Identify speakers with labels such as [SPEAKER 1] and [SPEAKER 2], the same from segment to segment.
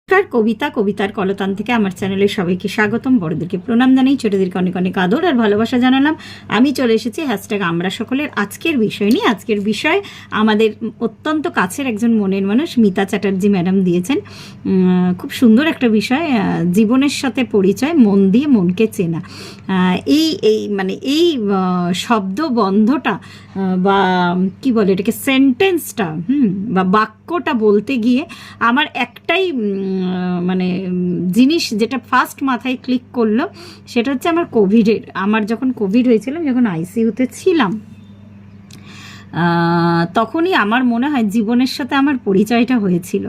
[SPEAKER 1] কবিতা কবিতার কলতান থেকে আমার চ্যানেলে সবাইকে স্বাগতম। বড়দেরকে প্রণাম জানাই, ছোটদেরকে অনেক অনেক আদর আর ভালোবাসা জানালাম। আমি চলে এসেছি হ্যাশট্যাগ আমরা সকলের আজকের বিষয় নিয়ে। আজকের বিষয় আমাদের অত্যন্ত কাছের একজন মনের মানুষ মিতা চ্যাটার্জি ম্যাডাম দিয়েছেন। খুব সুন্দর একটা বিষয়, জীবনের সাথে পরিচয়, মন দিয়ে মনকে চেনা। এই শব্দ বন্ধটা বা কি বলে এটাকে, সেন্টেন্সটা বা বাক্যটা বলতে গিয়ে আমার একটাই জিনিস যেটা ফার্স্ট মাথায় ক্লিক করলো, সেটা হচ্ছে আমার যখন কোভিড হয়েছিল, যখন আইসিইউতে ছিলাম, তখনই আমার মনে হয় জীবনের সাথে আমার পরিচয়টা হয়েছিল।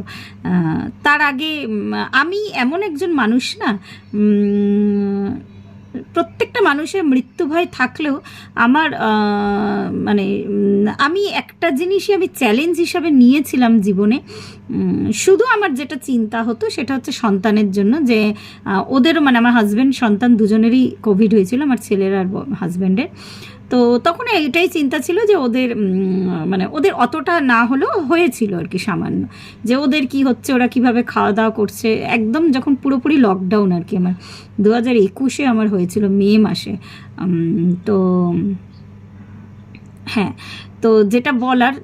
[SPEAKER 1] তার আগে আমি এমন একজন মানুষ না, প্রত্যেকটা মানুষের মৃত্যু ভয় থাকলেও আমার আমি একটা জিনিসই আমি চ্যালেঞ্জ হিসাবে নিয়েছিলাম জীবনে। শুধু আমার যেটা চিন্তা হতো সেটা হচ্ছে সন্তানের জন্য, যে ওদেরও আমার হাজব্যান্ড সন্তান দুজনেরই কোভিড হয়েছিল, আমার ছেলের আর হাজব্যান্ডের। তো তখন এইটাই চিন্তা ছিল যে ওদের অতটা না হলেও হয়েছিল আর কি, সামান্য, যে ওদের কি হচ্ছে, ওরা কিভাবে খাওয়া দাওয়া করছে, একদম যখন পুরোপুরি লকডাউন আর কি। আমার 2021-এ আমার হয়েছিল মে মাসে। তো হ্যাঁ, তো যেটা বলার,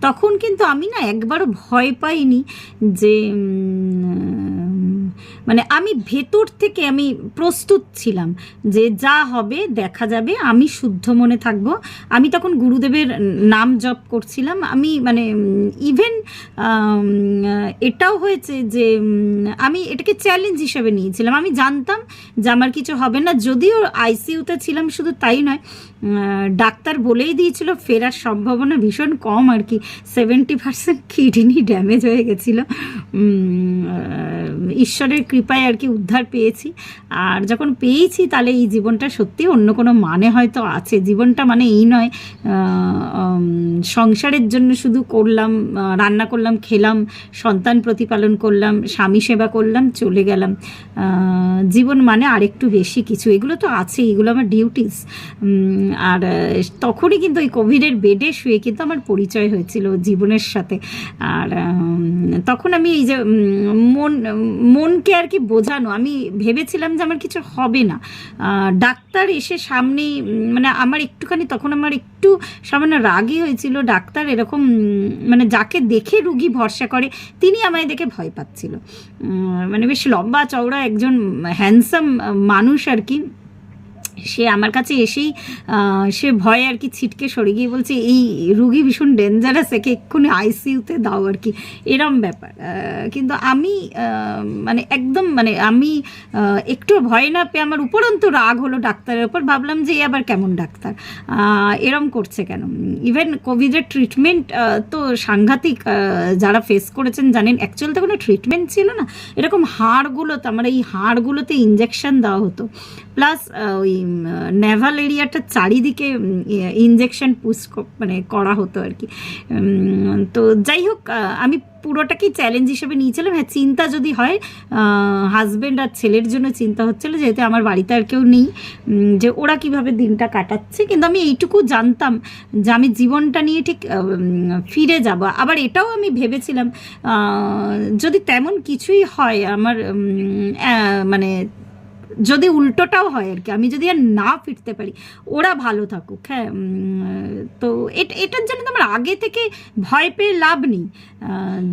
[SPEAKER 1] তখন কিন্তু আমি না একবারও ভয় পাইনি যে আমি ভেতর থেকে আমি প্রস্তুত ছিলাম যে যা হবে দেখা যাবে, আমি শুদ্ধ মনে থাকবো। আমি তখন গুরুদেবের নাম জপ করছিলাম। আমি ইভেন এটাও হয়েছে যে আমি এটাকে চ্যালেঞ্জ হিসেবে নিয়েছিলাম। আমি জানতাম যে আমার কিছু হবে না, যদিও আইসিইউতে ছিলাম, শুধু তাই নয়, ডাক্তার বলেই দিয়েছিল ফেরার সম্ভাবনা ভীষণ কম আর কি, 70% কিডনি ড্যামেজ হয়ে গেছিলো। ঈশ্বরের কৃপায় আর কি উদ্ধার পেয়েছি। আর যখন পেয়েছি তাহলে এই জীবনটা সত্যি অন্য কোনো মানে হয়তো আছে। জীবনটা এই নয় সংসারের জন্য শুধু করলাম, রান্না করলাম, খেলাম, সন্তান প্রতিপালন করলাম, স্বামী সেবা করলাম, চলে গেলাম। জীবন আরেকটু বেশি কিছু, এগুলো তো আছে, এগুলো আমার ডিউটিস। আর তখনই কিন্তু ওই কোভিডের বেডে শুয়ে কিন্তু আমার পরিচয় হয়েছিল জীবনের সাথে। আর তখন আমি এই যে মনকে আর কি বোঝানো, আমি ভেবেছিলাম যে আমার কিছু হবে না। ডাক্তার এসে সামনেই আমার একটুখানি তখন আমার একটু সামান্য রাগই হয়েছিল। ডাক্তার এরকম যাকে দেখে রুগী ভরসা করে, তিনি আমায় দেখে ভয় পাচ্ছিল। বেশ লম্বা চওড়া একজন হ্যান্ডসাম মানুষ আর কি। সে আমার কাছে এসেই সে ভয়ে আর কি ছিটকে সরে গিয়ে বলছে, এই রুগী ভীষণ ডেঞ্জারাস, একে এক্ষুনি আইসিইউতে দাও আর কি, এরম ব্যাপার। কিন্তু আমি একদম আমি একটু ভয় না পেয়ে, আমার উপরন্ত রাগ হলো ডাক্তারের ওপর। ভাবলাম যে আবার কেমন ডাক্তার, এরম করছে কেন। ইভেন কোভিডের ট্রিটমেন্ট তো সাংঘাতিক, যারা ফেস করেছেন জানেন। অ্যাকচুয়ালি তো কোনো ট্রিটমেন্ট ছিল না, এরকম হাড়গুলোতে, এই হাড়গুলোতে ইঞ্জেকশন দেওয়া হতো, প্লাস ওই নেভাল এরিয়াটা চারিদিকে ইঞ্জেকশন পুশ করা হতো আর কি। তো যাই হোক, আমি পুরোটাকেই চ্যালেঞ্জ হিসেবে নিয়েছিলাম। হ্যাঁ, চিন্তা যদি হয়, হাজব্যান্ড আর ছেলের জন্য চিন্তা হচ্ছিলো, যেহেতু আমার বাড়িতে আর কেউ নেই, যে ওরা কিভাবে দিনটা কাটাচ্ছে। কিন্তু আমি এইটুকু জানতাম যে আমি জীবনটা নিয়ে ঠিক ফিরে যাব। আবার এটাও আমি ভেবেছিলাম, যদি তেমন কিছুই হয় আমার, যদি উল্টোটাও হয় আর কি, আমি যদি আর না ফিরতে পারি, ওরা ভালো থাকুক। হ্যাঁ, তো এটার জন্য তো আমার আগে থেকে ভয় পেয়ে লাভ নেই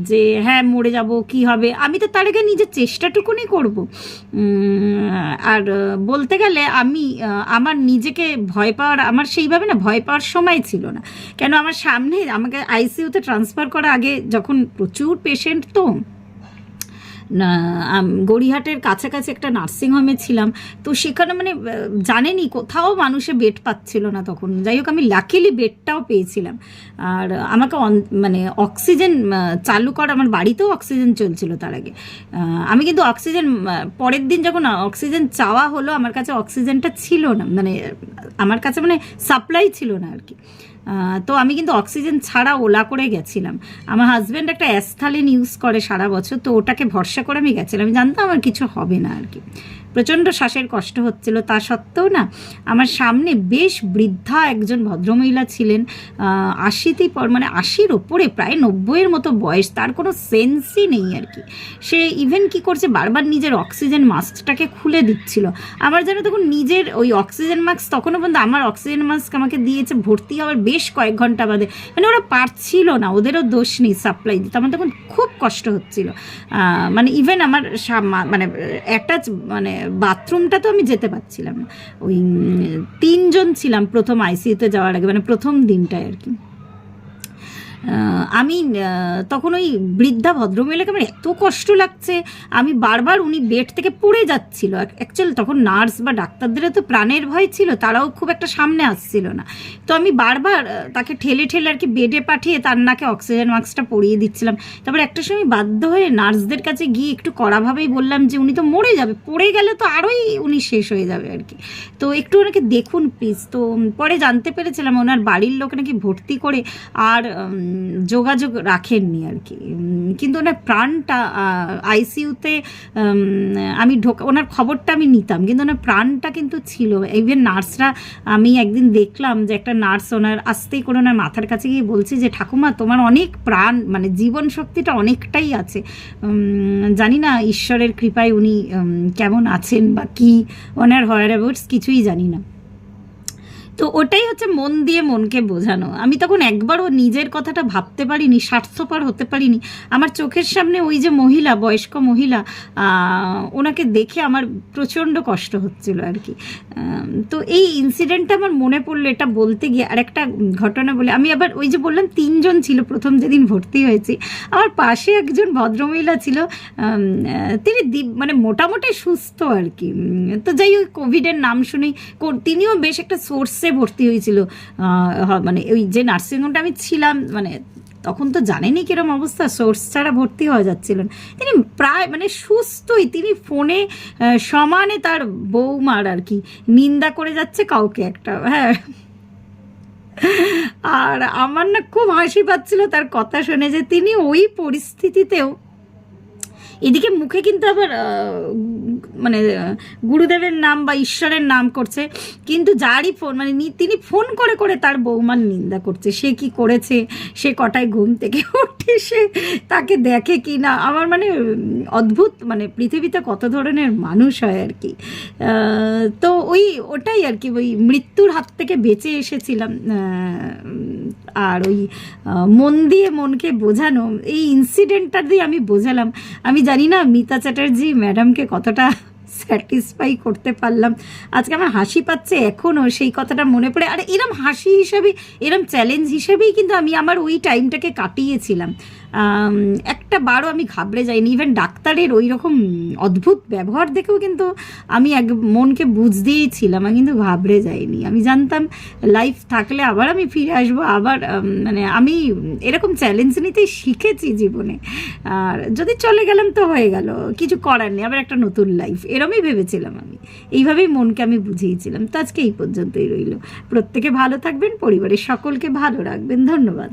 [SPEAKER 1] যে হ্যাঁ মরে যাব, কি হবে। আমি তো তার আগে নিজের চেষ্টাটুকুনি করব। আর বলতে গেলে আমি আমার নিজেকে ভয় পাওয়ার, আমার সেইভাবে ভয় পাওয়ার সময় ছিল না। কেন, আমার সামনে আমাকে আইসিইউতে ট্রান্সফার করা আগে যখন প্রচুর পেশেন্ট, তো গড়িয়াহাটের কাছাকাছি একটা নার্সিংহোমে ছিলাম। তো সেখানে জানেনই কোথাও মানুষে বেড পাচ্ছিল না তখন। যাই হোক, আমি লাকিলি বেডটাও পেয়েছিলাম। আর আমাকে অক্সিজেন চালু করা, আমার বাড়িতেও অক্সিজেন চলছিল তার আগে। আমি কিন্তু অক্সিজেন পরের দিন যখন অক্সিজেন চাওয়া হলো, আমার কাছে অক্সিজেনটা ছিল না, আমার কাছে সাপ্লাই ছিল না আর কি। তো আমি কিন্তু অক্সিজেন ছাড়া ওলা করে গেছিলাম। আমার হাজব্যান্ড একটা অ্যাস্থেলিন ইউজ করে সারা বছর, তো ওটাকে ভরসা করে আমি গেছিলাম। আমি জানতাম আমার কিছু হবে না আর কি। প্রচণ্ড শ্বাসের কষ্ট হচ্ছিল, তা সত্ত্বেও না আমার সামনে বেশ বৃদ্ধা একজন ভদ্রমহিলা ছিলেন, 80তেই মানে 80-র ওপরে, প্রায় 90-এর মতো বয়স, তার কোনো সেন্সই নেই আর কি। সে ইভেন কি করছে, বারবার নিজের অক্সিজেন মাস্কটাকে খুলে দিচ্ছিল। আমার যেন তখন নিজের ওই অক্সিজেন মাস্ক, তখনও পর্যন্ত আমার অক্সিজেন মাস্ক আমাকে দিয়েছে ভর্তি হওয়ার বেশ কয়েক ঘন্টা বাদে, মানে ওরা পারছিল না, ওদেরও দোষ নেই সাপ্লাই দিতে, আমার তখন খুব কষ্ট হচ্ছিল। মানে ইভেন আমার মানে অ্যাটাচ মানে বাথরুমটা তো আমি যেতে পারছিলাম না। ওই 3 জন ছিলাম প্রথম আইসিইউতে যাওয়ার আগে, মানে প্রথম দিনটায় আর কি। আমি তখন ওই বৃদ্ধা ভদ্রমহিলাকে আমার এত কষ্ট লাগছে, আমি বারবার, উনি বেড থেকে পড়ে যাচ্ছিল। অ্যাকচুয়ালি তখন নার্স বা ডাক্তারদেরও তো প্রাণের ভয় ছিল, তারাও খুব একটা সামনে আসছিল না। তো আমি বারবার তাকে ঠেলে ঠেলে আর কি বেডে পাঠিয়ে তার নাকে অক্সিজেন মাস্কটা পরিয়ে দিচ্ছিলাম। তারপর একটা সময় বাধ্য হয়ে নার্সদের কাছে গিয়ে একটু কড়াভাবেই বললাম যে উনি তো মরে যাবে, পড়ে গেলে তো আরোই উনি শেষ হয়ে যাবে আর কি, তো একটু ওনাকে দেখুন প্লিজ। তো পরে জানতে পেরেছিলাম ওনার বাড়ির লোক নাকি ভর্তি করে আর যোগাযোগ রাখেননি আর কি, কিন্তু ওনার প্রাণটা আইসিইউতে আমি ওনার খবরটা আমি নিতাম, কিন্তু ওনার প্রাণটা কিন্তু ছিল। ইভেন নার্সরা, আমি একদিন দেখলাম যে একটা নার্স ওনার আসতেই করে ওনার মাথার কাছে গিয়ে বলছে যে ঠাকুমা তোমার অনেক প্রাণ, মানে জীবন শক্তিটা অনেকটাই আছে, জানি না ঈশ্বরের কৃপায় উনি কেমন আছেন বা কি, ওনার হয়ার অ্যাবাউটস কিছুই জানি না। তো ওটাই হচ্ছে মন দিয়ে মনকে বোঝানো। আমি তখন একবারও নিজের কথাটা ভাবতে পারিনি, স্বার্থপর হতে পারিনি। আমার চোখের সামনে ওই যে মহিলা, বয়স্ক মহিলা, ওনাকে দেখে আমার প্রচণ্ড কষ্ট হচ্ছিল আর কি। তো এই ইনসিডেন্টটা আমার মনে পড়লো, এটা বলতে গিয়ে আর একটা ঘটনা বলে আমি আবার, ওই যে বললাম 3 জন ছিল প্রথম যেদিন ভর্তি হয়েছি, আমার পাশে একজন ভদ্রমহিলা ছিল, তিনি মানে মোটামুটি সুস্থ আর কি। তো যাই হোক, কোভিডের নাম শুনেই তিনিও বেশ একটা সোর্সে ভর্তি হয়েছিল, মানে ওই যে নার্সিংহোমটা আমি ছিলাম, মানে তখন তো জানেনি কিরম অবস্থা, সোর্স ছাড়া ভর্তি হওয়া যাচ্ছিল না। তিনি প্রায় মানে সুস্থই, তিনি ফোনে সমানে তার বৌমার আর কি নিন্দা করে যাচ্ছে কাউকে একটা, হ্যাঁ। আর আমার না খুব হাসি পাচ্ছিল তার কথা শুনে, যে তিনি ওই পরিস্থিতিতেও এদিকে মুখে কিন্তু আবার মানে গুরুদেবের নাম বা ঈশ্বরের নাম করছে, কিন্তু যারই ফোন, মানে তিনি ফোন করে করে তার বৌমার নিন্দা করছে, সে কি করেছে, সে কটায় ঘুম থেকে ওঠে, সে তাকে দেখে কি না। আমার মানে অদ্ভুত, মানে পৃথিবীতে কত ধরনের মানুষ হয় আর কি। তো ওটাই আর কি, ওই মৃত্যুর হাত থেকে বেঁচে এসেছিলাম। আর ওই মন দিয়ে মনকে বোঝানো, এই ইনসিডেন্টটা দিয়ে আমি বোঝালাম। আমি জানি না মিতা চ্যাটার্জি ম্যাডামকে কতটা স্যাটিসফাই করতে পারলাম। আজকে আমার হাসি পাচ্ছে এখনও সেই কথাটা মনে পড়ে। আর এরম হাসি হিসাবে, এরম চ্যালেঞ্জ হিসেবেই কিন্তু আমি আমার ওই টাইমটাকে কাটিয়েছিলাম। একটা বারও আমি ঘাবড়ে যাইনি। ইভেন ডাক্তারের ওই রকম অদ্ভুত ব্যবহার দেখেও কিন্তু আমি মনকে বুঝতেই ছিলাম, আমি কিন্তু ঘাবড়ে যাইনি। আমি জানতাম লাইফ থাকলে আবার আমি ফিরে আসবো, আবার মানে আমি এরকম চ্যালেঞ্জ নিতেই শিখেছি জীবনে। আর যদি চলে গেলাম তো হয়ে গেল, কিছু করার নেই, আবার একটা নতুন লাইফ, এরমই ভেবেছিলাম আমি। এইভাবেই মনকে আমি বুঝিয়েছিলাম। তো আজকে এই পর্যন্তই রইল। প্রত্যেকে ভালো থাকবেন, পরিবারের সকলকে ভালো রাখবেন। ধন্যবাদ।